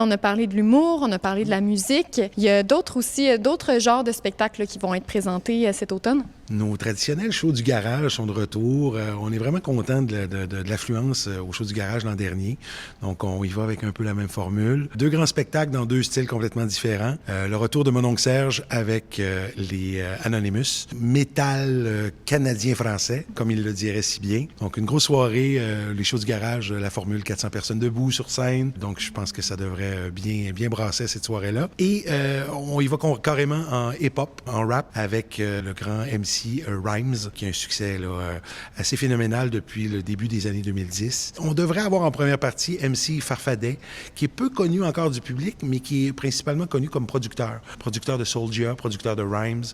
On a parlé de l'humour, on a parlé de la musique. Il y a d'autres genres de spectacles qui vont être présentés cet automne. Nos traditionnels shows du garage sont de retour. On est vraiment content de l'affluence au show du garage l'an dernier. Donc, on y va avec un peu la même formule. 2 grands spectacles dans 2 styles complètement différents. Le retour de mon oncle Serge avec les Anonymous. Métal canadien-français, comme il le dirait si bien. Donc, une grosse soirée. Les shows du garage, la formule 400 personnes debout sur scène. Donc, je pense que ça devrait bien brasser cette soirée-là. Et on y va carrément en hip-hop, en rap, avec le grand MC Rhymes, qui a un succès assez phénoménal depuis le début des années 2010. On devrait avoir en première partie MC Farfadet, qui est peu connu encore du public, mais qui est principalement connu comme producteur. Producteur de Soulja, producteur de Rhymes,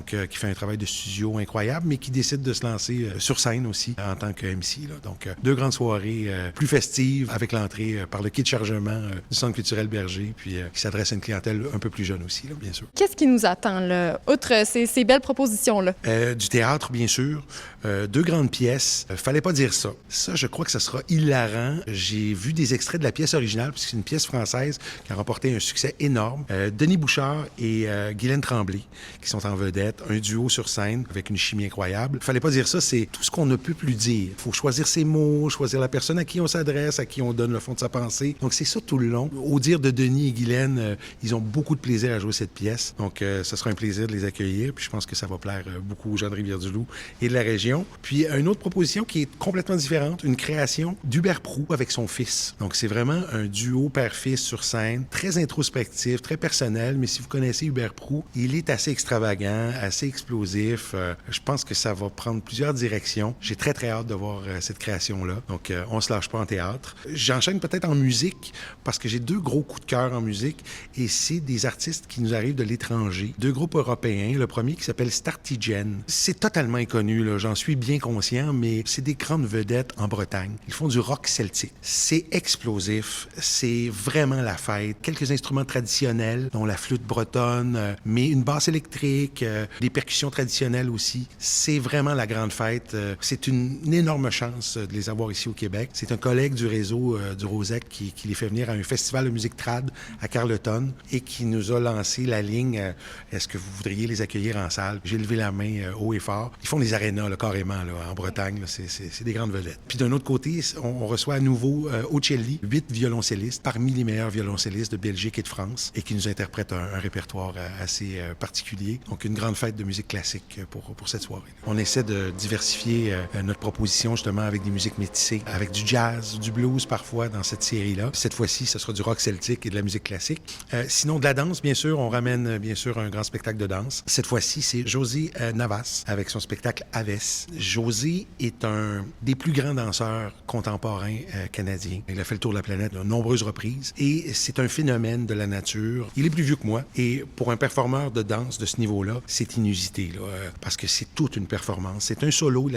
qui fait un travail de studio incroyable, mais qui décide de se lancer sur scène aussi en tant que MC. Donc, 2 grandes soirées plus festives, avec l'entrée par le kit de chargement du Centre culturel Berger, puis qui s'adresse à une clientèle un peu plus jeune aussi, bien sûr. Qu'est-ce qui nous attend, là, outre ces belles propositions-là? Du théâtre, bien sûr. 2 grandes pièces. Fallait pas dire ça. Ça, je crois que ça sera hilarant. J'ai vu des extraits de la pièce originale, puisque c'est une pièce française qui a remporté un succès énorme. Denis Bouchard et Guylaine Tremblay, qui sont en vedette. Un duo sur scène avec une chimie incroyable. Fallait pas dire ça, c'est tout ce qu'on ne peut plus dire. Il faut choisir ses mots, choisir la personne à qui on s'adresse, à qui on donne le fond de sa pensée. Donc, c'est ça tout le long. Au dire de Denis et Guylaine, ils ont beaucoup de plaisir à jouer cette pièce. Donc, ça sera un plaisir de les accueillir. Puis, je pense que ça va plaire beaucoup aux gens de Rivière-du-Loup et de la région. Puis, une autre proposition qui est complètement différente, une création d'Hubert Proulx avec son fils. Donc, c'est vraiment un duo père-fils sur scène, très introspectif, très personnel, mais si vous connaissez Hubert Proulx, il est assez extravagant, assez explosif. Je pense que ça va prendre plusieurs directions. J'ai très, très hâte de voir cette création-là. Donc, on se lâche pas en théâtre. J'enchaîne peut-être en musique, parce que j'ai 2 gros coups de cœur en musique, et c'est des artistes qui nous arrivent de l'étranger. 2 groupes européens. Le premier qui s'appelle Startigen. C'est totalement inconnu, là, j'en suis bien conscient, mais c'est des grandes vedettes en Bretagne. Ils font du rock celtique. C'est explosif, c'est vraiment la fête. Quelques instruments traditionnels, dont la flûte bretonne, mais une basse électrique, des percussions traditionnelles aussi. C'est vraiment la grande fête. C'est une énorme chance de les avoir ici au Québec. C'est un collègue du réseau du Rosec qui les fait venir à un festival de musique trad à Carleton et qui nous a lancé la ligne est-ce que vous voudriez les accueillir en salle? J'ai levé la main haut et fort. Ils font des arénas, là, carrément, là, en Bretagne. Là, c'est des grandes vedettes. Puis d'un autre côté, on reçoit à nouveau Ocelli, 8 violoncellistes, parmi les meilleurs violoncellistes de Belgique et de France, et qui nous interprètent un répertoire assez particulier. Donc, une grande fête de musique classique pour cette soirée. On essaie de diversifier notre proposition, justement, avec des musiques métissées, avec du jazz, du blues, parfois, dans cette série-là. Cette fois-ci, ce sera du rock celtique et de la musique classique. Sinon, de la danse, bien sûr, on ramène, bien sûr, un grand spectacle de danse. Cette fois-ci, c'est José Navas avec son spectacle Aves. José est un des plus grands danseurs contemporains canadiens. Il a fait le tour de la planète de nombreuses reprises et c'est un phénomène de la nature. Il est plus vieux que moi et pour un performeur de danse de ce niveau-là, c'est inusité là, parce que c'est toute une performance. C'est un solo, il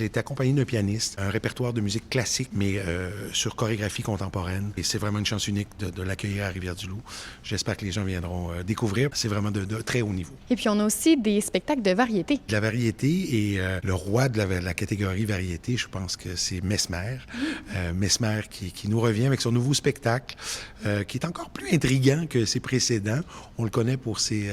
est accompagné d'un pianiste, un répertoire de musique classique mais sur chorégraphie contemporaine et c'est vraiment une chance unique de l'accueillir à Rivière-du-Loup. J'espère que les gens viendront découvrir. C'est vraiment de très haut niveau. Et puis on a aussi des spectacles de variété. La variété et le roi de la catégorie variété, je pense que c'est Mesmer. Mesmer qui nous revient avec son nouveau spectacle qui est encore plus intriguant que ses précédents. On le connaît pour ses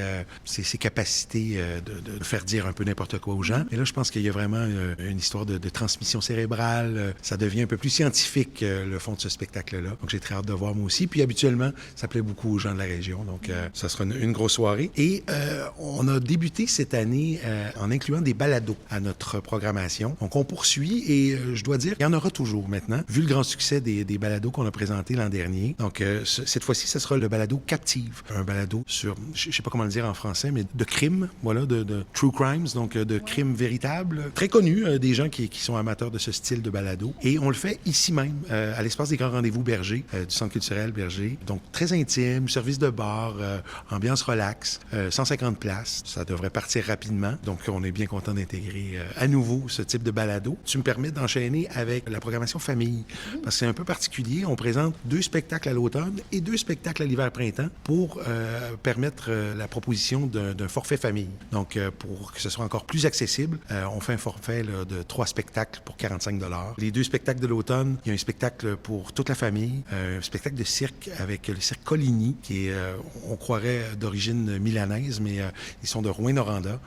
capacités de faire dire un peu n'importe quoi aux gens. Et là, je pense qu'il y a vraiment une histoire de transmission cérébrale. Ça devient un peu plus scientifique, le fond de ce spectacle-là. Donc, j'ai très hâte de voir moi aussi. Puis, habituellement, ça plaît beaucoup aux gens de la région. Donc, ça sera une grosse soirée. Et on a débuté cette année en incluant des balados à notre programmation. Donc, on poursuit et je dois dire qu'il y en aura toujours maintenant, vu le grand succès des balados qu'on a présentés l'an dernier. Donc, cette fois-ci, ce sera le balado Captive. Un balado sur, je sais pas comment le dire en français, mais de crimes, voilà, de true crimes, donc de crimes véritables. Très connus, des gens qui sont amateurs de ce style de balado. Et on le fait ici même, à l'espace des Grands Rendez-vous Berger, du Centre culturel Berger. Donc, très intime, service de bar, ambiance relax, 150 places. Ça devrait partir rapidement. an. Donc, on est bien content d'intégrer à nouveau ce type de balado. Tu me permets d'enchaîner avec la programmation famille, parce que c'est un peu particulier. On présente 2 spectacles à l'automne et 2 spectacles à l'hiver-printemps pour permettre la proposition d'un forfait famille. Donc, pour que ce soit encore plus accessible, on fait un forfait là, de 3 spectacles pour 45 $. Les 2 spectacles de l'automne, il y a un spectacle pour toute la famille, un spectacle de cirque avec le cirque Coligny, qui est, on croirait, d'origine milanaise, mais ils sont de Rouyn-Noranda.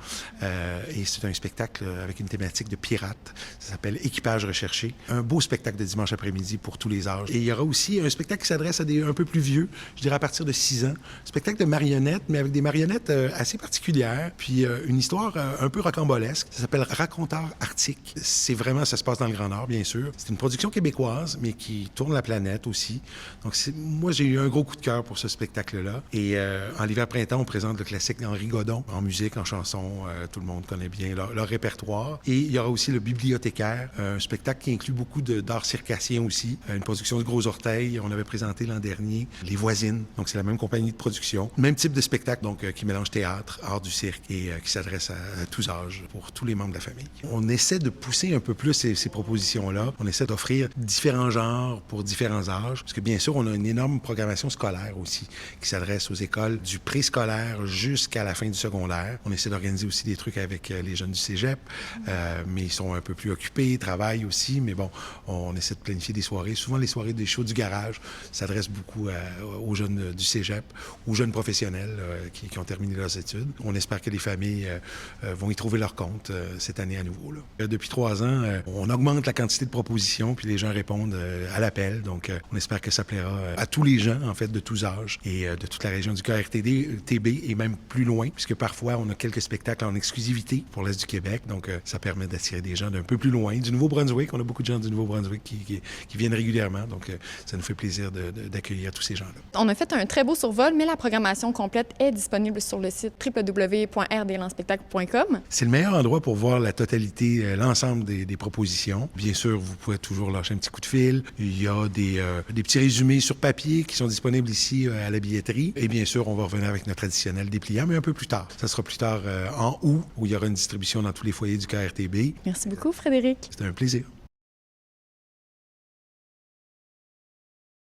Et c'est un spectacle avec une thématique de pirates. Ça s'appelle Équipage recherché. Un beau spectacle de dimanche après-midi pour tous les âges. Et il y aura aussi un spectacle qui s'adresse à des un peu plus vieux, je dirais à partir de 6 ans. Spectacle de marionnettes, mais avec des marionnettes assez particulières, puis une histoire un peu rocambolesque. Ça s'appelle Raconteur Arctique. C'est vraiment, ça se passe dans le Grand Nord, bien sûr. C'est une production québécoise, mais qui tourne la planète aussi. Donc, moi, j'ai eu un gros coup de cœur pour ce spectacle-là. Et en l'hiver-printemps, on présente le classique d'Henri Godon, en musique, en chanson. Tout le monde connaît bien leur répertoire. Et il y aura aussi le Bibliothécaire, un spectacle qui inclut beaucoup d'art circassien aussi. Une production de Gros Orteils. On avait présenté l'an dernier Les Voisines. Donc, c'est la même compagnie de production. Même type de spectacle, donc, qui mélange théâtre, art du cirque et qui s'adresse à tous âges, pour tous les membres de la famille. On essaie de pousser un peu plus ces propositions-là. On essaie d'offrir différents genres pour différents âges. Parce que, bien sûr, on a une énorme programmation scolaire aussi qui s'adresse aux écoles du préscolaire jusqu'à la fin du secondaire. On essaie d'organiser aussi des trucs avec les jeunes du cégep, mais ils sont un peu plus occupés, ils travaillent aussi, mais bon, on essaie de planifier des soirées. Souvent, les soirées des shows du garage s'adressent beaucoup aux jeunes du cégep, aux jeunes professionnels qui ont terminé leurs études. On espère que les familles vont y trouver leur compte cette année à nouveau, là. Depuis 3 ans, on augmente la quantité de propositions, puis les gens répondent à l'appel. Donc, on espère que ça plaira à tous les gens, en fait, de tous âges et de toute la région du QRTB et même plus loin, puisque parfois, on a quelques spectacles en exclusivité pour l'Est du Québec. Donc, ça permet d'attirer des gens d'un peu plus loin, du Nouveau-Brunswick. On a beaucoup de gens du Nouveau-Brunswick qui viennent régulièrement. Donc, ça nous fait plaisir d'accueillir tous ces gens-là. On a fait un très beau survol, mais la programmation complète est disponible sur le site www.rdlanspectacle.com. C'est le meilleur endroit pour voir la totalité, l'ensemble des propositions. Bien sûr, vous pouvez toujours lâcher un petit coup de fil. Il y a des petits résumés sur papier qui sont disponibles ici à la billetterie. Et bien sûr, on va revenir avec notre traditionnel dépliant, mais un peu plus tard. Ça sera plus tard en août, où il y aura une distribution dans tous les foyers du QRTB. Merci beaucoup, Frédéric. C'était un plaisir.